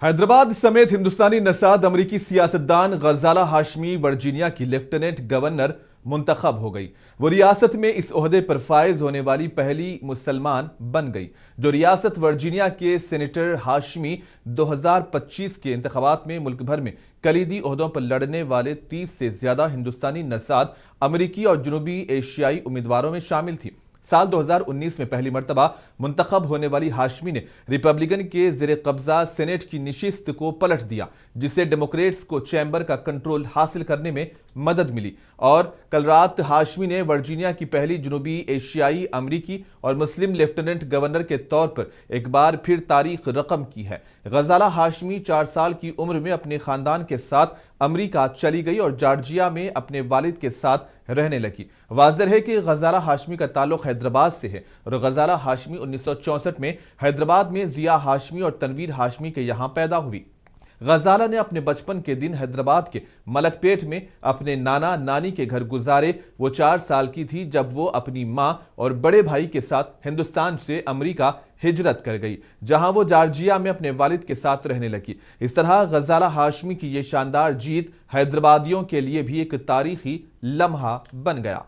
حیدرآباد سمیت ہندوستانی نژاد امریکی سیاستدان غزالہ ہاشمی ورجینیا کی لیفٹیننٹ گورنر منتخب ہو گئی۔ وہ ریاست میں اس عہدے پر فائز ہونے والی پہلی مسلمان بن گئی، جو ریاست ورجینیا کے سینیٹر ہاشمی 2025 کے انتخابات میں ملک بھر میں کلیدی عہدوں پر لڑنے والے 30 سے زیادہ ہندوستانی نژاد امریکی اور جنوبی ایشیائی امیدواروں میں شامل تھی۔ سال 2019 میں پہلی مرتبہ منتخب ہونے والی ہاشمی نے ریپبلکن کے زیر قبضہ سینیٹ کی نشست کو پلٹ دیا، جس سے ڈیموکریٹس کو چیمبر کا کنٹرول حاصل کرنے میں مدد ملی، اور کل رات ہاشمی نے ورجینیا کی پہلی جنوبی ایشیائی امریکی اور مسلم لیفٹیننٹ گورنر کے طور پر ایک بار پھر تاریخ رقم کی ہے۔ غزالہ ہاشمی 4 سال کی عمر میں اپنے خاندان کے ساتھ امریکہ چلی گئی اور جارجیا میں اپنے والد کے ساتھ رہنے لگی۔ واضح ہے کہ غزالہ ہاشمی کا تعلق حیدرآباد سے ہے، اور غزالہ ہاشمی 1964 میں حیدرآباد میں ضیاء ہاشمی اور تنویر ہاشمی کے یہاں پیدا ہوئی۔ غزالہ نے اپنے بچپن کے دن حیدرآباد کے ملک پیٹ میں اپنے نانا نانی کے گھر گزارے۔ وہ 4 سال کی تھی جب وہ اپنی ماں اور بڑے بھائی کے ساتھ ہندوستان سے امریکہ ہجرت کر گئی، جہاں وہ جارجیا میں اپنے والد کے ساتھ رہنے لگی۔ اس طرح غزالہ ہاشمی کی یہ شاندار جیت حیدرآبادیوں کے لیے بھی ایک تاریخی لمحہ بن گیا۔